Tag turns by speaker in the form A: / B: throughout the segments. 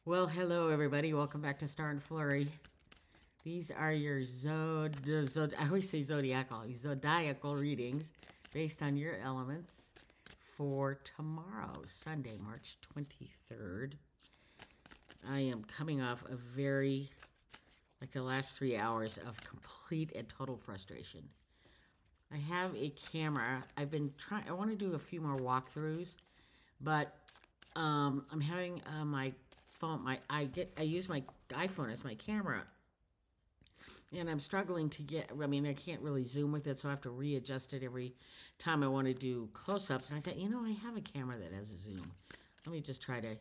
A: Well, hello everybody. Welcome back to Star and Flurry. These are your I always say zodiacal readings based on your elements for tomorrow, Sunday, March 23rd. I am coming off a the last 3 hours of complete and total frustration. I have a camera. I want to do a few more walkthroughs, but I'm having my phone. I use my iPhone as my camera, and I'm struggling to get. I mean, I can't really zoom with it, so I have to readjust it every time I want to do close-ups. And I thought, I have a camera that has a zoom. Let me just try to.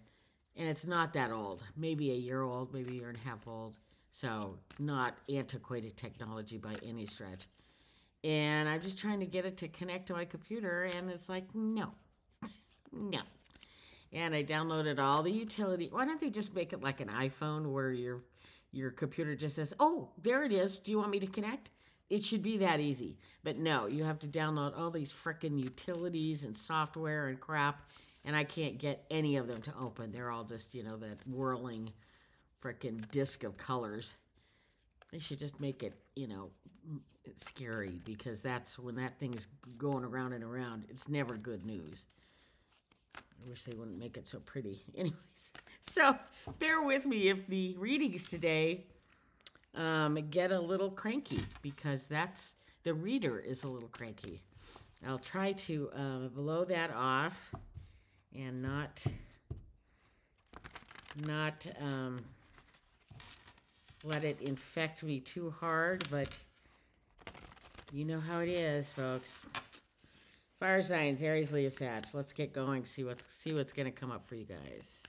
A: And it's not that old. Maybe a year old, maybe a year and a half old. So not antiquated technology by any stretch. And I'm just trying to get it to connect to my computer, and it's like, no, no. And I downloaded all the utility. Why don't they just make it like an iPhone where your computer just says, "Oh, there it is. Do you want me to connect?" It should be that easy. But no, you have to download all these frickin' utilities and software and crap, and I can't get any of them to open. They're all just, that whirling frickin' disc of colors. They should just make it, scary, because that's when that thing's going around and around. It's never good news. I wish they wouldn't make it so pretty. Anyways, so bear with me if the readings today get a little cranky, because the reader is a little cranky. I'll try to blow that off and not let it infect me too hard, but you know how it is, folks. Fire signs, Aries, Leo, Sag. Let's get going. See what's gonna come up for you guys.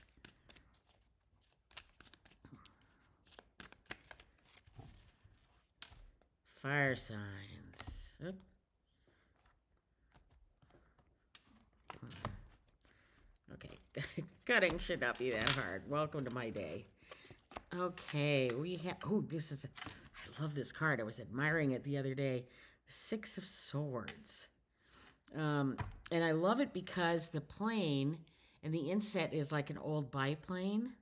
A: Fire signs. Oop. Okay, cutting should not be that hard. Welcome to my day. Okay, we have. Oh, I love this card. I was admiring it the other day. Six of Swords. And I love it because the plane and the inset is like an old biplane.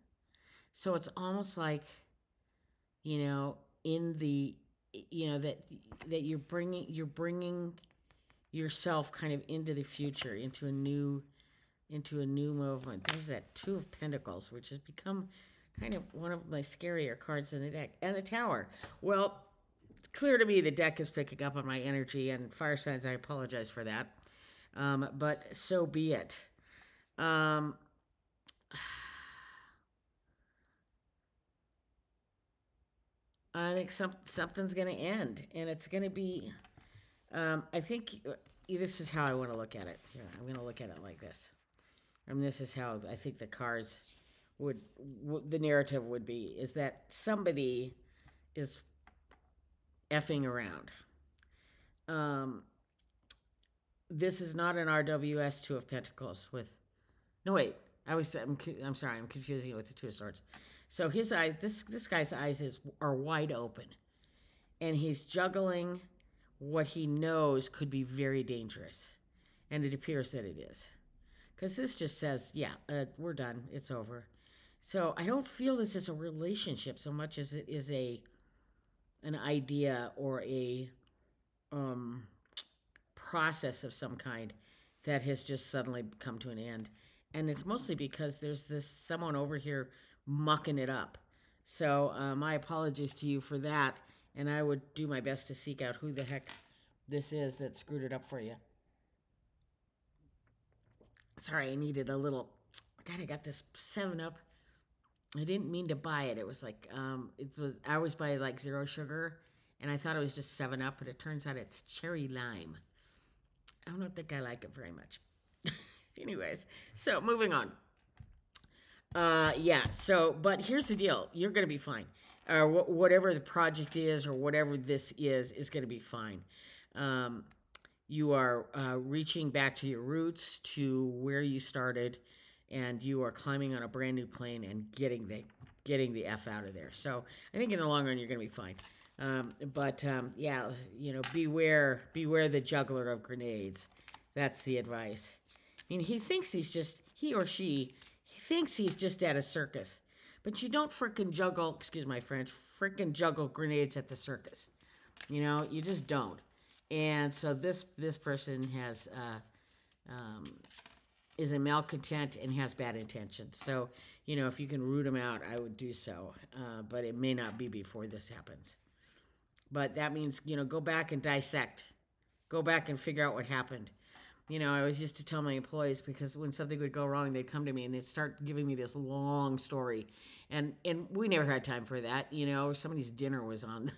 A: So it's almost like, in the, that you're bringing yourself kind of into the future, into a new movement. There's that Two of Pentacles, which has become kind of one of my scarier cards in the deck. And the Tower. Well, it's clear to me the deck is picking up on my energy, and fire signs, I apologize for that. But so be it. I think something's going to end, and it's going to be, I think this is how I want to look at it. Here, I'm going to look at it like this. And this is how I think the cards the narrative would be, is that somebody is effing around. This is not an RWS Two of Pentacles with... No, wait. I'm sorry. I'm confusing it with the Two of Swords. So his eye, this guy's eyes are wide open. And he's juggling what he knows could be very dangerous. And it appears that it is. Because this just says, yeah, we're done. It's over. So I don't feel this is a relationship so much as it is an idea or a... process of some kind that has just suddenly come to an end. And it's mostly because there's someone over here mucking it up. So my apologies to you for that, and I would do my best to seek out who the heck this is that screwed it up for you. Sorry, I needed a little... God, I got this 7-Up. I didn't mean to buy it. It was like, I always buy like zero sugar, and I thought it was just 7-Up, but it turns out it's cherry lime. I don't think I like it very much. Anyways, so moving on. But here's the deal. You're going to be fine. Whatever the project is or whatever this is going to be fine. You are reaching back to your roots, to where you started, and you are climbing on a brand new plane and getting the F out of there. So I think in the long run, you're going to be fine. Beware the juggler of grenades. That's the advice. I mean, he or she thinks he's just at a circus, But you don't frickin' juggle, excuse my French, frickin' juggle grenades at the circus. You know, you just don't. And so this person has is a malcontent and has bad intentions. So, you know, if you can root them out, I would do so. But it may not be before this happens. But that means, you know, go back and dissect. Go back and figure out what happened. You know, I always used to tell my employees, because when something would go wrong, they'd come to me and they'd start giving me this long story. And we never had time for that. You know, somebody's dinner was on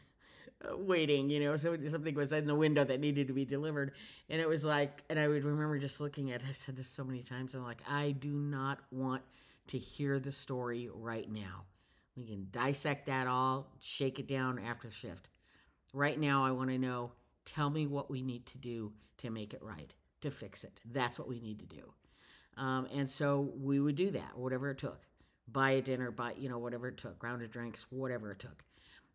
A: waiting, you know, something was in the window that needed to be delivered. And it was like, and I would remember just looking at it, I said this so many times, I'm like, I do not want to hear the story right now. We can dissect that all, shake it down after shift. Right now, I want to know, tell me what we need to do to make it right, to fix it. That's what we need to do. And so we would do that, whatever it took. Buy a dinner, you know, whatever it took, round of drinks, whatever it took.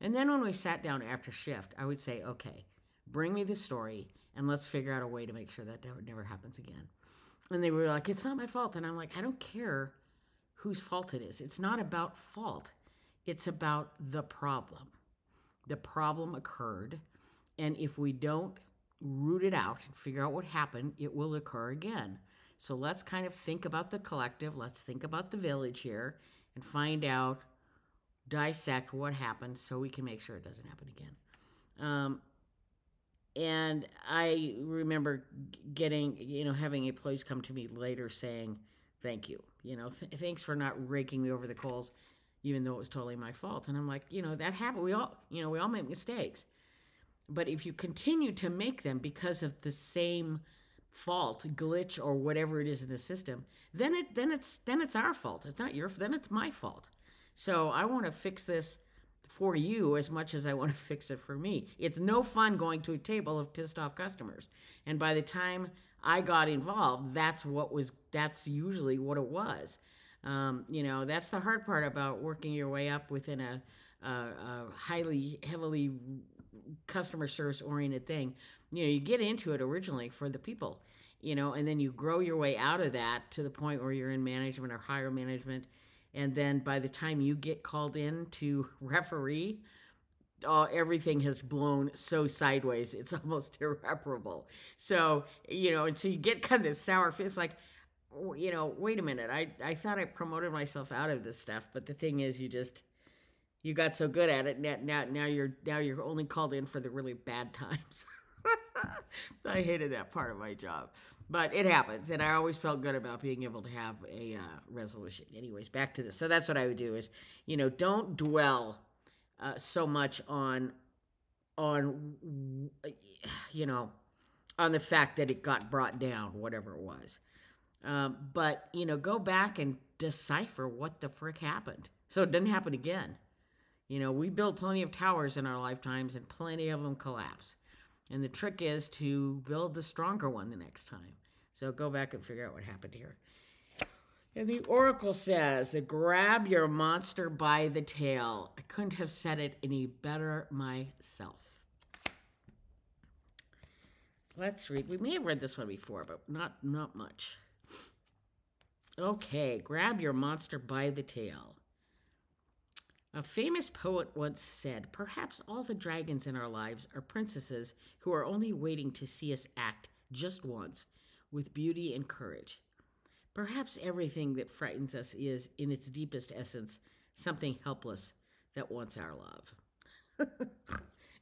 A: And then when we sat down after shift, I would say, okay, bring me the story and let's figure out a way to make sure that never happens again. And they were like, it's not my fault. And I'm like, I don't care whose fault it is. It's not about fault. It's about the problem. The problem occurred, and if we don't root it out and figure out what happened, it will occur again. So let's kind of think about the collective. Let's think about the village here and find out, dissect what happened so we can make sure it doesn't happen again. And I remember getting, you know, having employees come to me later saying, thank you, you know, thanks for not raking me over the coals, even though it was totally my fault. And I'm like, you know, that happened. We all make mistakes. But if you continue to make them because of the same fault, glitch, or whatever it is in the system, then it's our fault. It's not your fault. Then it's my fault. So I want to fix this for you as much as I want to fix it for me. It's no fun going to a table of pissed off customers. And by the time I got involved, that's usually what it was. You know, that's the hard part about working your way up within a heavily customer service oriented thing. You know, you get into it originally for the people, you know, and then you grow your way out of that to the point where you're in management or higher management. And then by the time you get called in to referee, everything has blown so sideways, it's almost irreparable. So, you know, and so you get kind of this sour face, like, you know, wait a minute, I thought I promoted myself out of this stuff, but the thing is, you got so good at it, now you're only called in for the really bad times. I hated that part of my job. But it happens, and I always felt good about being able to have a resolution. Anyways, back to this. So that's what I would do is, you know, don't dwell so much on, you know, on the fact that it got brought down, whatever it was. But, you know, go back and decipher what the frick happened so it doesn't happen again. You know, we built plenty of towers in our lifetimes, and plenty of them collapse. And the trick is to build the stronger one the next time. So go back and figure out what happened here. And the Oracle says, grab your monster by the tail. I couldn't have said it any better myself. Let's read. We may have read this one before, but not much. Okay, grab your monster by the tail. A famous poet once said, perhaps all the dragons in our lives are princesses who are only waiting to see us act just once with beauty and courage. Perhaps everything that frightens us is, in its deepest essence, something helpless that wants our love.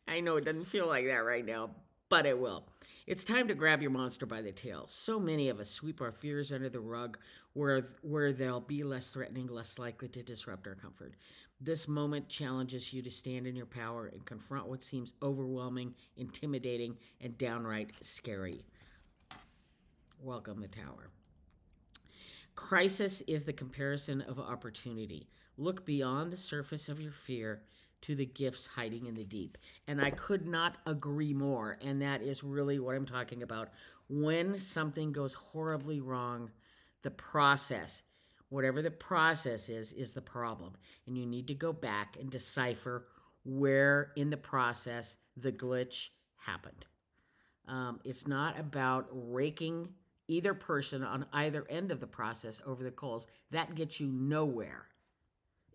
A: I know it doesn't feel like that right now, but it will. It's time to grab your monster by the tail. So many of us sweep our fears under the rug where they'll be less threatening, less likely to disrupt our comfort. This moment challenges you to stand in your power and confront what seems overwhelming, intimidating, and downright scary. Welcome the tower. Crisis is the comparison of opportunity. Look beyond the surface of your fear to the gifts hiding in the deep. And I could not agree more. And that is really what I'm talking about. When something goes horribly wrong, the process, whatever the process is the problem. And you need to go back and decipher where in the process the glitch happened. It's not about raking either person on either end of the process over the coals. That gets you nowhere.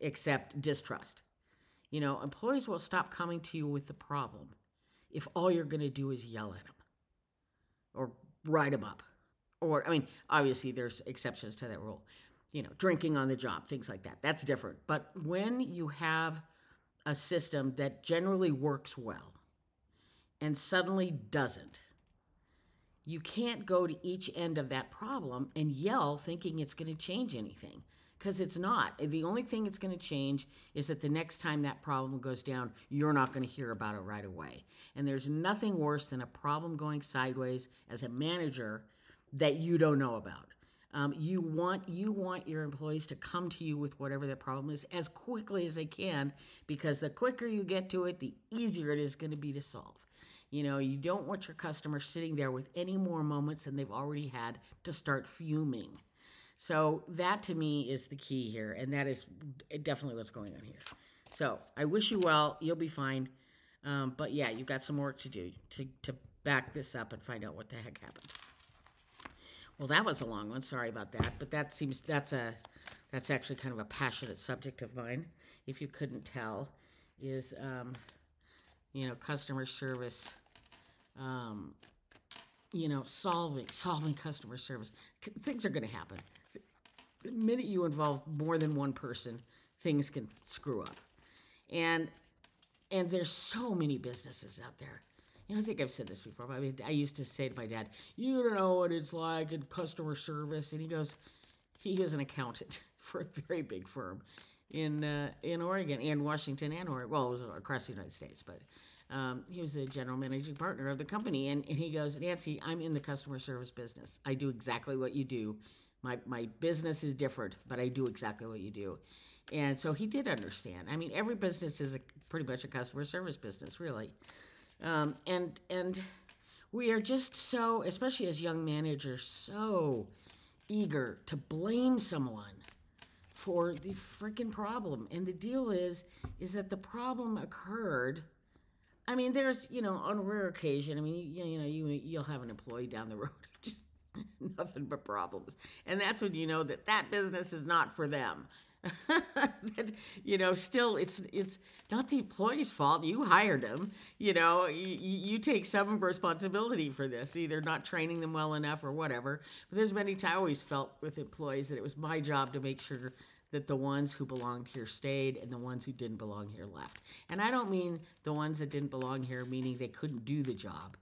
A: except distrust. Employees will stop coming to you with the problem if all you're going to do is yell at them or write them up. Or, I mean, obviously there's exceptions to that rule. Drinking on the job, things like that. That's different. But when you have a system that generally works well and suddenly doesn't, you can't go to each end of that problem and yell thinking it's going to change anything, because it's not. The only thing it's going to change is that the next time that problem goes down, you're not going to hear about it right away. And there's nothing worse than a problem going sideways as a manager that you don't know about. You want your employees to come to you with whatever the problem is as quickly as they can, because the quicker you get to it, the easier it is going to be to solve. You don't want your customer sitting there with any more moments than they've already had to start fuming. So that to me is the key here, and that is definitely what's going on here. So I wish you well. You'll be fine. But yeah, you've got some work to do to back this up and find out what the heck happened. Well, that was a long one. Sorry about that. But that's actually kind of a passionate subject of mine, if you couldn't tell, is customer service. Solving customer service. Things are going to happen. The minute you involve more than one person, things can screw up. And there's so many businesses out there. I think I've said this before, but I used to say to my dad, you don't know what it's like in customer service. And he was an accountant for a very big firm in Oregon and Washington and Oregon. Well, it was across the United States, but he was the general managing partner of the company. And he goes, Nancy, I'm in the customer service business. I do exactly what you do. My business is different, but I do exactly what you do. And so he did understand. I mean, every business is pretty much a customer service business, really. And we are just so, especially as young managers, so eager to blame someone for the freaking problem. And the deal is that the problem occurred. I mean, there's, on a rare occasion, I mean, you'll have an employee down the road, just nothing but problems. And that's when you know that business is not for them. Still, it's not the employee's fault. You hired them. You take some responsibility for this, either not training them well enough or whatever. But there's many times I always felt with employees that it was my job to make sure that the ones who belonged here stayed and the ones who didn't belong here left. And I don't mean the ones that didn't belong here, meaning they couldn't do the job.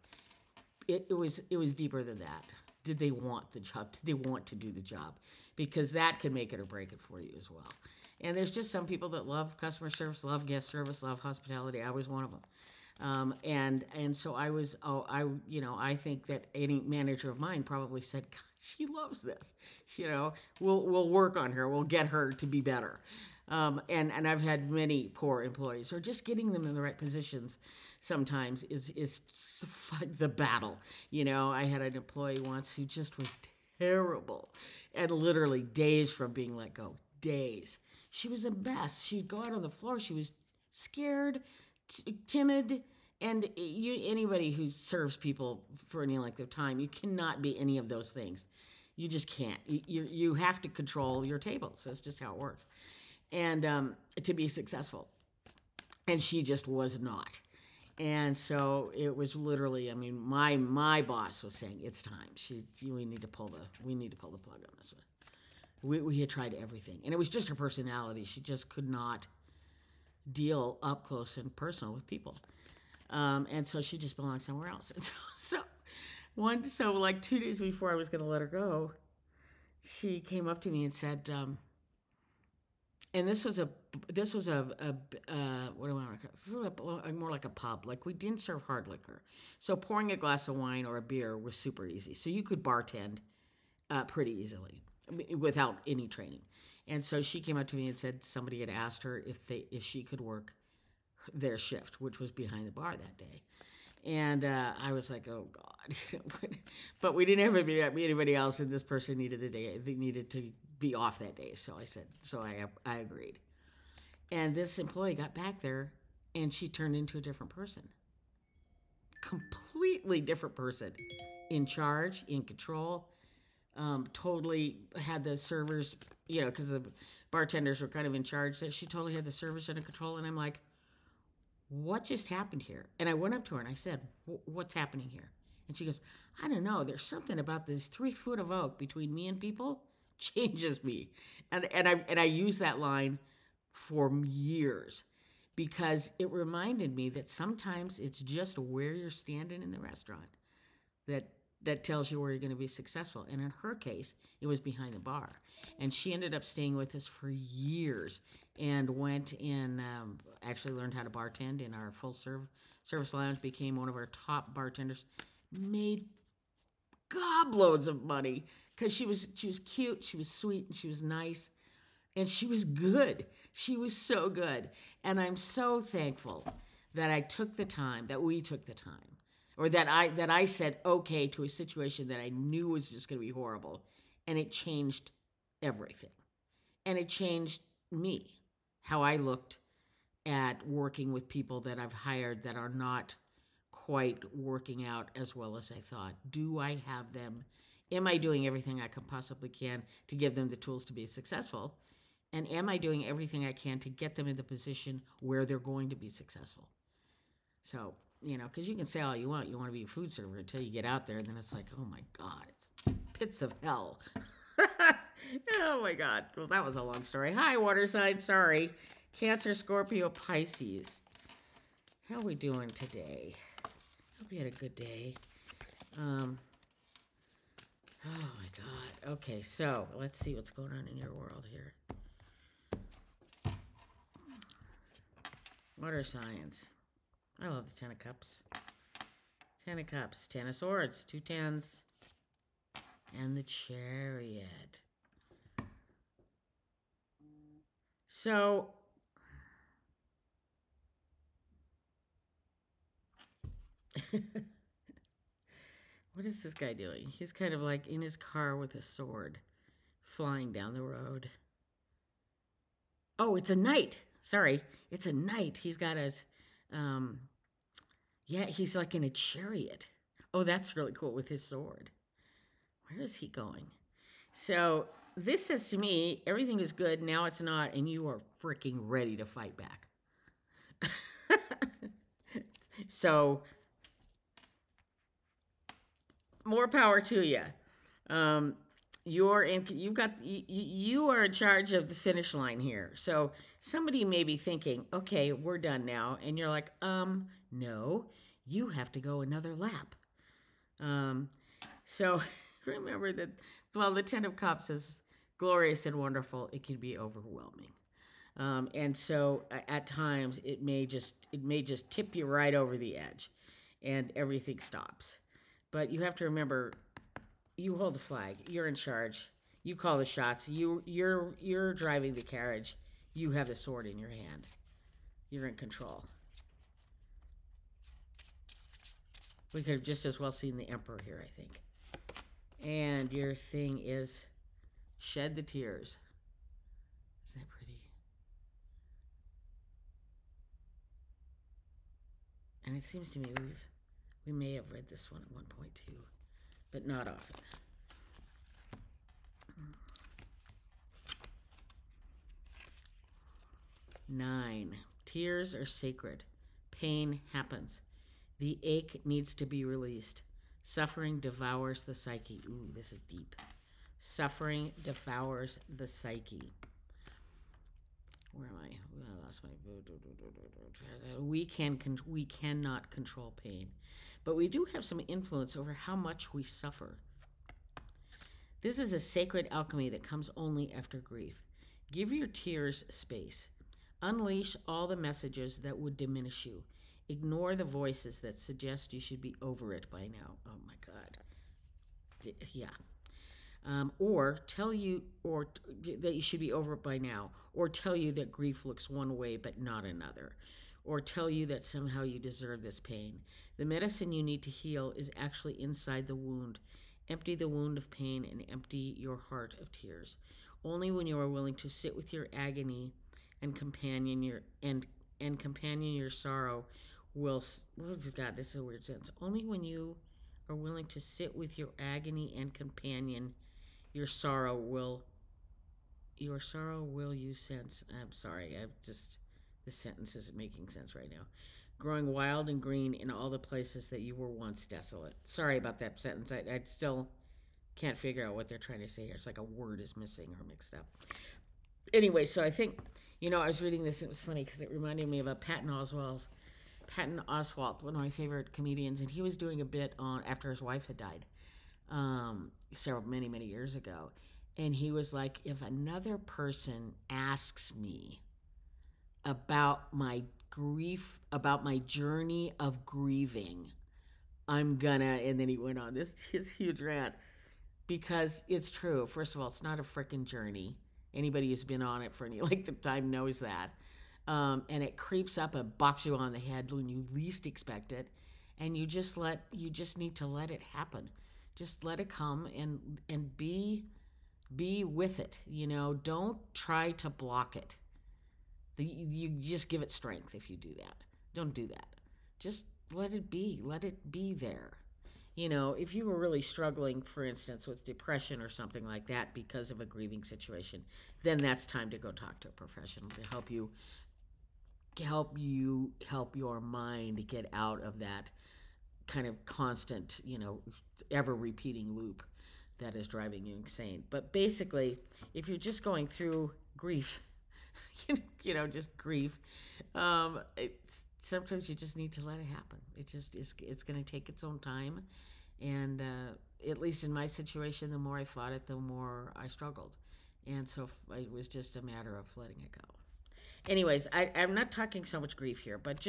A: It was deeper than that. Did they want the job? Did they want to do the job? Because that can make it or break it for you as well. And there's just some people that love customer service, love guest service, love hospitality. I was one of them. And so I think that any manager of mine probably said, God, she loves this. We'll work on her. We'll get her to be better. And I've had many poor employees, or just getting them in the right positions sometimes is the battle. I had an employee once who just was terrible, and literally days from being let go. Days. She was a mess. She'd go out on the floor. She was scared, timid, and anybody who serves people for any length of time, you cannot be any of those things. You just can't. You have to control your tables. That's just how it works. And to be successful. And she just was not. And so it was literally, I mean, my boss was saying, it's time. We need to pull the plug on this one. We had tried everything. And it was just her personality. She just could not deal up close and personal with people. And so she just belonged somewhere else. And so like 2 days before I was going to let her go, she came up to me and said, and this was a what do I want to call it? More like a pub. Like, we didn't serve hard liquor, so pouring a glass of wine or a beer was super easy. So you could bartend pretty easily without any training. And so she came up to me and said somebody had asked her if she could work their shift, which was behind the bar that day. And I was like, oh God. But we didn't have anybody else, and this person needed the day. They needed to be off that day. So I agreed. And this employee got back there, and she turned into a different person. Completely different person. In charge, in control. Totally had the servers, because bartenders were kind of in charge, that she totally had the service under control. And I'm like, what just happened here? And I went up to her and I said, what's happening here? And she goes, I don't know. There's something about this 3 foot of oak between me and people changes me. And I used that line for years because it reminded me that sometimes it's just where you're standing in the restaurant that tells you where you're going to be successful. And in her case, it was behind the bar. And she ended up staying with us for years and went in, actually learned how to bartend in our full service lounge, became one of our top bartenders, made gobloads of money because she was cute, she was sweet, and she was nice, and she was good. She was so good. And I'm so thankful that I took the time, that we took the time, or that I said okay to a situation that I knew was just going to be horrible, and it changed everything. And it changed me, how I looked at working with people that I've hired that are not quite working out as well as I thought. Do I have them? Am I doing everything I can possibly can to give them the tools to be successful? And am I doing everything I can to get them in the position where they're going to be successful? So, because you can say all you want to be a food server until you get out there, and then it's like, oh my God, it's pits of hell. Oh my God. Well, that was a long story. Hi, water sign. Sorry. Cancer, Scorpio, Pisces. How are we doing today? Hope you had a good day. Oh my God. Okay, so let's see what's going on in your world here. Water signs. I love the 10 of Cups. 10 of Cups. 10 of Swords. 2 tens. And the Chariot. So, what is this guy doing? He's kind of like in his car with a sword, flying down the road. Oh, it's a knight. Sorry, it's a knight. He's got his, he's like in a chariot. Oh, that's really cool with his sword. Where is he going? So this says to me, everything is good, now it's not, and you are freaking ready to fight back. So, more power to you. You are in charge of the finish line here. So somebody may be thinking, okay, we're done now. And you're like, no, you have to go another lap. So remember that, well, the 10 of Cups is glorious and wonderful. It can be overwhelming. And so at times it may just tip you right over the edge and everything stops. But you have to remember, you hold the flag. You're in charge. You call the shots. You're driving the carriage. You have the sword in your hand. You're in control. We could have just as well seen the Emperor here, I think. And your thing is shed the tears. Isn't that pretty? And it seems to me we may have read this one at one point too, but not often. Nine. Tears are sacred. Pain happens. The ache needs to be released. Suffering devours the psyche. Ooh, this is deep. Suffering devours the psyche. Where am I? I lost my. We cannot control pain, but we do have some influence over how much we suffer. This is a sacred alchemy that comes only after grief. Give your tears space. Unleash all the messages that would diminish you. Ignore the voices that suggest you should be over it by now. Oh my God. Yeah. Or tell you that you should be over it by now, or tell you that grief looks one way but not another, or tell you that somehow you deserve this pain. The medicine you need to heal is actually inside the wound. Empty the wound of pain and empty your heart of tears. Only when you are willing to sit with your agony and companion your sorrow will. Oh God, this is a weird sentence. Only when you are willing to sit with your agony and companion your sorrow will your sorrow will you sense. I'm sorry, this sentence isn't making sense right now. Growing wild and green in all the places that you were once desolate. Sorry about that sentence. I still can't figure out what they're trying to say here. It's like a word is missing or mixed up. Anyway, so I think, I was reading this and it was funny because it reminded me of a Patton Oswalt, one of my favorite comedians, and he was doing a bit on after his wife had died, many years ago, and he was like, if another person asks me about my grief, about my journey of grieving, I'm gonna, and then he went on this his huge rant because it's true. First of all, it's not a freaking journey. Anybody who's been on it for any length of time knows that. And it creeps up and bops you on the head when you least expect it. And you just need to let it happen. Just let it come and be with it. Don't try to block it. You just give it strength if you do that. Don't do that. Just let it be. Let it be there. If you were really struggling, for instance, with depression or something like that because of a grieving situation, then that's time to go talk to a professional to help your mind get out of that kind of constant, ever repeating loop that is driving you insane. But basically, if you're just going through grief, just grief, sometimes you just need to let it happen. It's going to take its own time. And at least in my situation, the more I fought it, the more I struggled. And so it was just a matter of letting it go. Anyways, I'm not talking so much grief here, but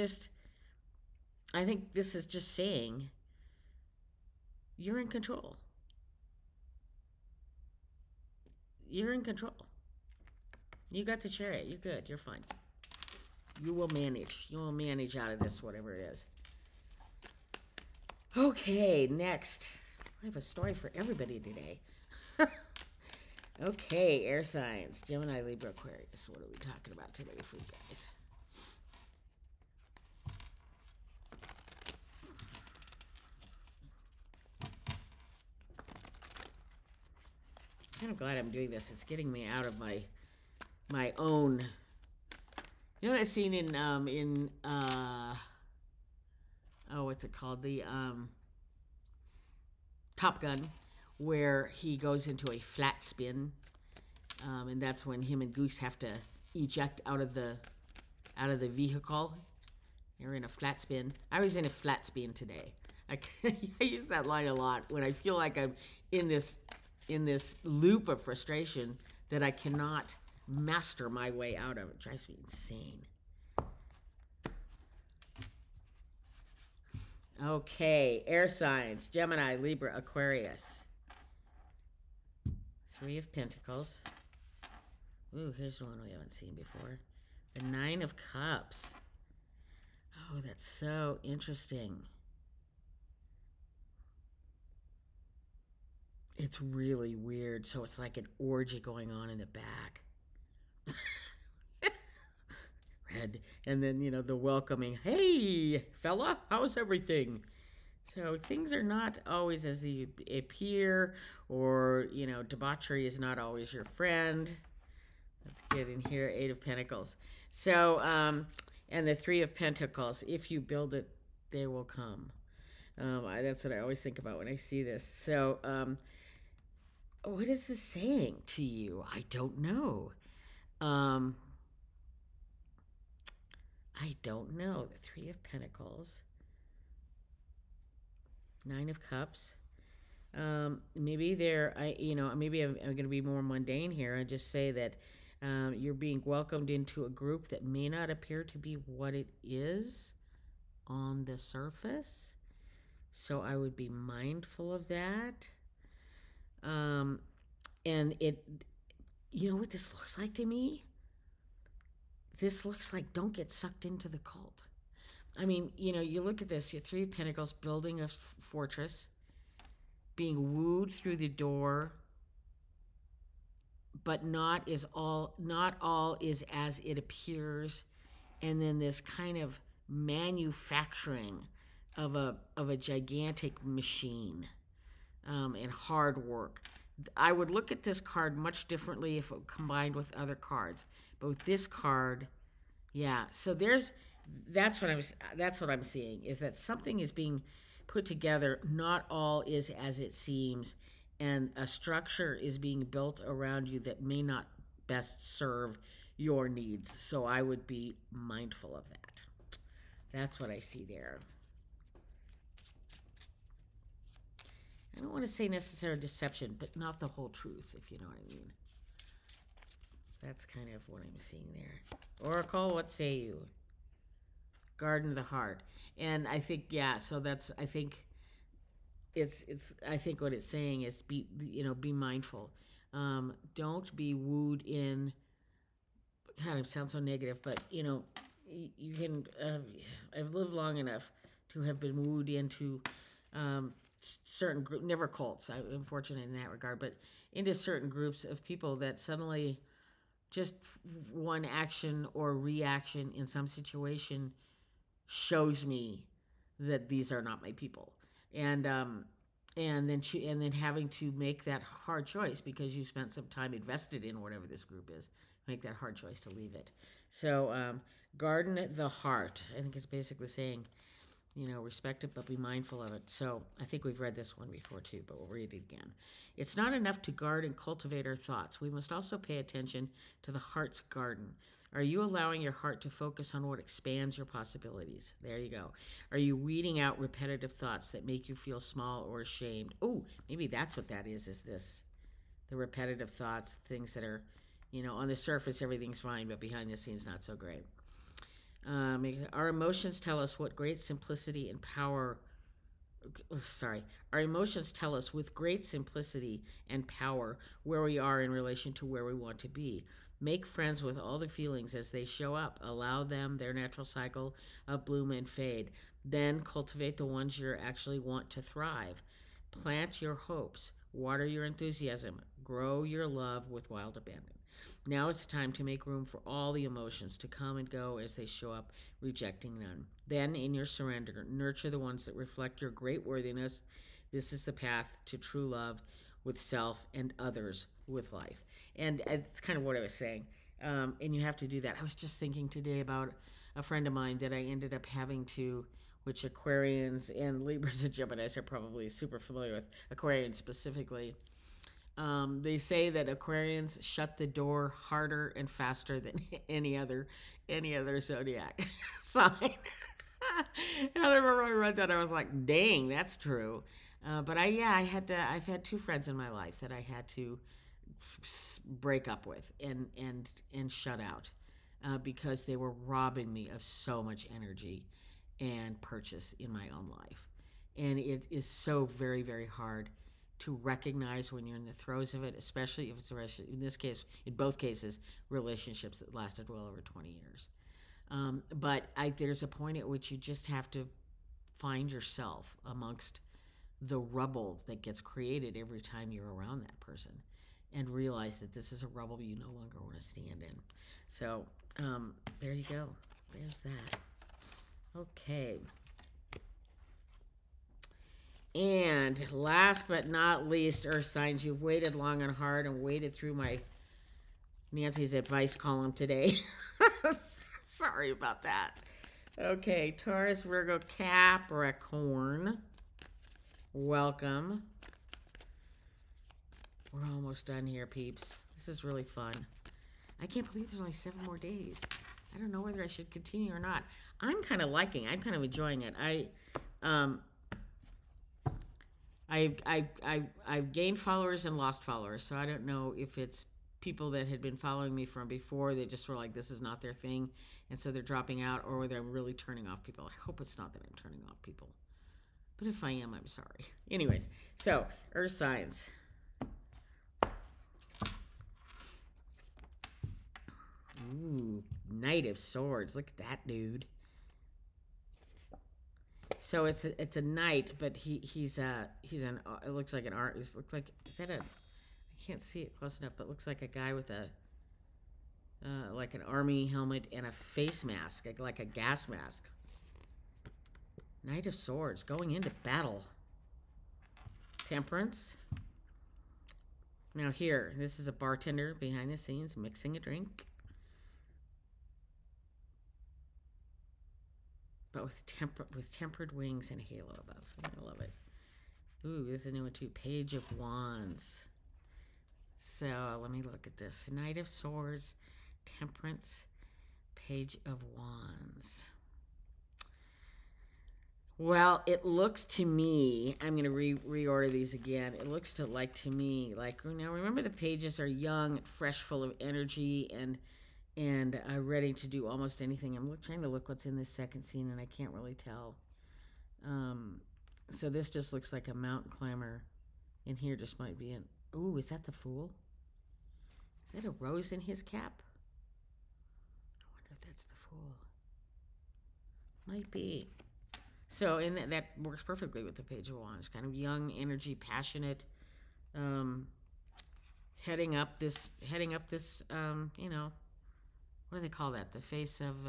A: I think this is just saying you're in control. You're in control. You got the chariot. You're good. You're fine. You will manage. You will manage out of this, whatever it is. Okay, next. I have a story for everybody today. Okay, air signs. Gemini, Libra, Aquarius. What are we talking about today for you guys? I'm kind of glad I'm doing this. It's getting me out of my own. You know that scene in what's it called? The Top Gun, where he goes into a flat spin, and that's when him and Goose have to eject out of the vehicle. They're in a flat spin. I was in a flat spin today. I use that line a lot when I feel like I'm in this loop of frustration that I cannot master my way out of. It drives me insane. Okay, air signs, Gemini, Libra, Aquarius. 3 of Pentacles. Ooh, here's one we haven't seen before. The 9 of Cups. Oh, that's so interesting. It's really weird. So it's like an orgy going on in the back. Red. And then, the welcoming, hey, fella, how's everything? So things are not always as they appear, or, debauchery is not always your friend. Let's get in here, 8 of Pentacles. So, and the 3 of Pentacles, if you build it, they will come. That's what I always think about when I see this. So, what is this saying to you? I don't know. I don't know. The 3 of Pentacles. 9 of Cups. Maybe maybe I'm going to be more mundane here. I just say that you're being welcomed into a group that may not appear to be what it is on the surface. So I would be mindful of that. And what this looks like to me? This looks like don't get sucked into the cult. I mean, you look at this, your 3 of Pentacles, building a fortress, being wooed through the door, but not all is as it appears, and then this kind of manufacturing of a gigantic machine, and hard work. I would look at this card much differently if it combined with other cards. But with this card, yeah. So that's what I'm seeing, is that something is being put together. Not all is as it seems, and a structure is being built around you that may not best serve your needs. So I would be mindful of that. That's what I see there. I don't want to say necessary deception, but not the whole truth, if you know what I mean. That's kind of what I'm seeing there. Oracle, what say you? Garden of the heart. And I think, yeah, so that's, I think I think what it's saying is be mindful. Don't be wooed in, God, it sounds so negative, but you can, I've lived long enough to have been wooed into certain group, never cults. I'm fortunate in that regard, but into certain groups of people that suddenly just one action or reaction in some situation shows me that these are not my people, and then having to make that hard choice because you spent some time invested in whatever this group is. Make that hard choice to leave it. So garden the heart, I think, is basically saying, respect it, but be mindful of it. So I think we've read this one before too, but we'll read it again. It's not enough to guard and cultivate our thoughts. We must also pay attention to the heart's garden. Are you allowing your heart to focus on what expands your possibilities? There you go. Are you weeding out repetitive thoughts that make you feel small or ashamed? Oh, maybe that's what that is this. The repetitive thoughts, things that are, on the surface, everything's fine, but behind the scenes, not so great. Our emotions tell us what great simplicity and power. Our emotions tell us with great simplicity and power where we are in relation to where we want to be. Make friends with all the feelings as they show up. Allow them their natural cycle of bloom and fade. Then cultivate the ones you actually want to thrive. Plant your hopes. Water your enthusiasm. Grow your love with wild abandon. Now is the time to make room for all the emotions to come and go as they show up, rejecting none. Then, in your surrender, nurture the ones that reflect your great worthiness. This is the path to true love with self and others with life. And it's kind of what I was saying. And you have to do that. I was just thinking today about a friend of mine that I ended up having to, which Aquarians and Libras and Geminis are probably super familiar with, Aquarians specifically. They say that Aquarians shut the door harder and faster than any other zodiac sign. And I remember I read that, I was like, "Dang, that's true." But I've had two friends in my life that I had to break up with and shut out because they were robbing me of so much energy and purchase in my own life, and it is so very, very hard to recognize when you're in the throes of it, especially if it's in this case, in both cases, relationships that lasted well over 20 years. But there's a point at which you just have to find yourself amongst the rubble that gets created every time you're around that person and realize that this is a rubble you no longer want to stand in. So there you go. There's that. Okay. And last but not least, Earth signs, you've waited long and hard and waded through my Nancy's advice column today. Sorry about that. Okay, Taurus, Virgo, Capricorn. Welcome. We're almost done here, peeps. This is really fun. I can't believe there's only 7 more days. I don't know whether I should continue or not. I'm kind of enjoying it. I've gained followers and lost followers, so I don't know if it's people that had been following me from before that just were like, this is not their thing, and so they're dropping out, or whether I'm really turning off people. I hope it's not that I'm turning off people, but if I am, I'm sorry. Anyways, so Earth signs. Ooh, Knight of Swords. Look at that dude. So it's a knight, but he's it looks like an art. It looks like, is that a? I can't see it close enough, but it looks like a guy with a like an army helmet and a face mask, like a gas mask. Knight of Swords going into battle. Temperance. Now here, this is a bartender behind the scenes mixing a drink. But with tempered wings and a halo above. I love it. Ooh, this is a new one too. Page of Wands. So let me look at this. Knight of Swords, Temperance, Page of Wands. Well, it looks to me, I'm going to reorder these again. It looks to me like, now remember the pages are young, fresh, full of energy, and ready to do almost anything. I'm trying to look what's in this second scene, and I can't really tell. So this just looks like a mountain climber, and here just might be an... Ooh, is that the Fool? Is that a rose in his cap? I wonder if that's the Fool. Might be. So, and that works perfectly with the Page of Wands. Kind of young, energy, passionate, heading up this, you know, what do they call that? The face of,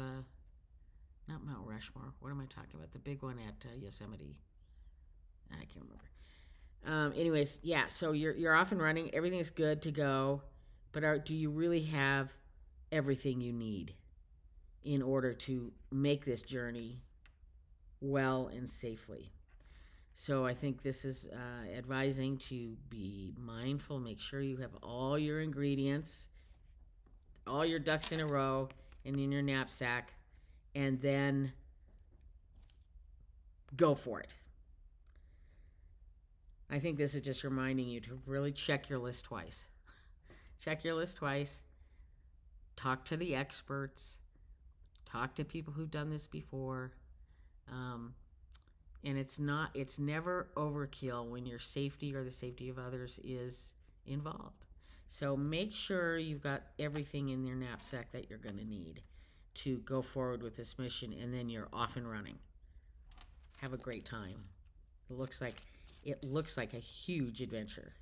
A: not Mount Rushmore. What am I talking about? The big one at Yosemite. I can't remember. Anyways, yeah. So you're off and running. Everything's good to go, but do you really have everything you need in order to make this journey well and safely? So I think this is advising to be mindful, make sure you have all your ingredients, all your ducks in a row and in your knapsack, and then go for it. I think this is just reminding you to really check your list twice. Check your list twice. Talk to the experts. Talk to people who've done this before. And it's never overkill when your safety or the safety of others is involved. So make sure you've got everything in your knapsack that you're going to need to go forward with this mission, and then you're off and running. Have a great time. It looks like a huge adventure.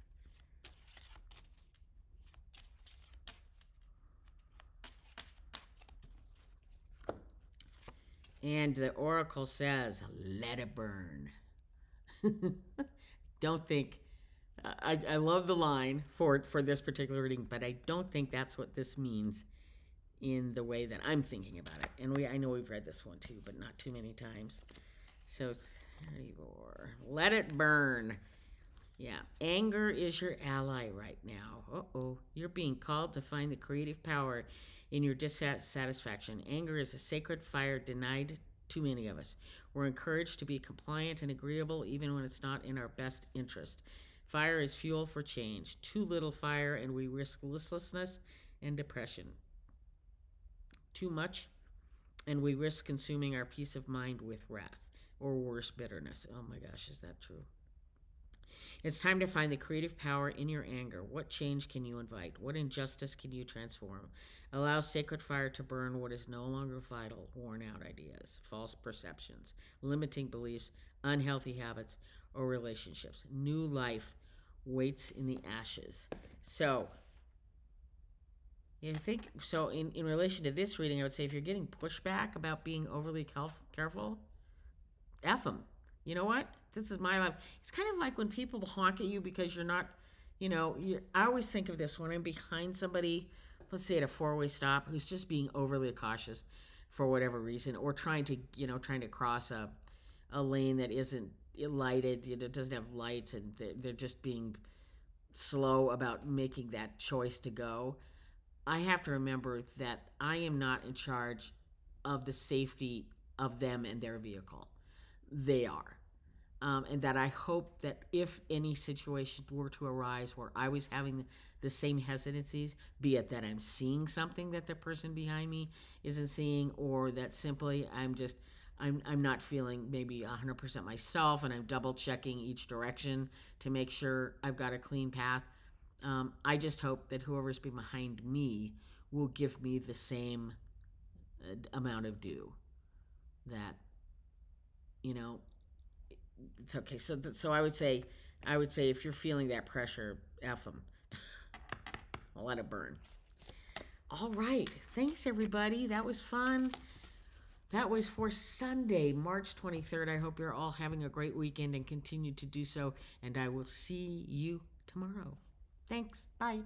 A: And the oracle says, let it burn. Don't think, I love the line for this particular reading, but I don't think that's what this means in the way that I'm thinking about it. And I know we've read this one too, but not too many times. So 34, let it burn. Yeah, anger is your ally right now. Uh-oh, you're being called to find the creative power in your dissatisfaction. Anger is a sacred fire denied to many of us. We're encouraged to be compliant and agreeable even when it's not in our best interest. Fire is fuel for change. Too little fire and we risk listlessness and depression. Too much and we risk consuming our peace of mind with wrath, or worse, bitterness. Oh my gosh, is that true? It's time to find the creative power in your anger. What change can you invite? What injustice can you transform? Allow sacred fire to burn what is no longer vital, worn out ideas, false perceptions, limiting beliefs, unhealthy habits, or relationships. New life waits in the ashes. So, I think, so in relation to this reading, I would say if you're getting pushback about being overly careful, F them. You know what? This is my life. It's kind of like when people honk at you because you're not, I always think of this when I'm behind somebody, let's say at a four-way stop, who's just being overly cautious for whatever reason, or trying to cross a lane that isn't lighted, it doesn't have lights, and they're just being slow about making that choice to go. I have to remember that I am not in charge of the safety of them and their vehicle. They are. And that I hope that if any situation were to arise where I was having the same hesitancies, be it that I'm seeing something that the person behind me isn't seeing, or that simply I'm not feeling maybe 100% myself, and I'm double checking each direction to make sure I've got a clean path. I just hope that whoever's behind me will give me the same amount of due. That, it's okay. So I would say if you're feeling that pressure, F them. I'll let it burn. All right. Thanks, everybody. That was fun. That was for Sunday, March 23rd. I hope you're all having a great weekend and continue to do so. And I will see you tomorrow. Thanks. Bye.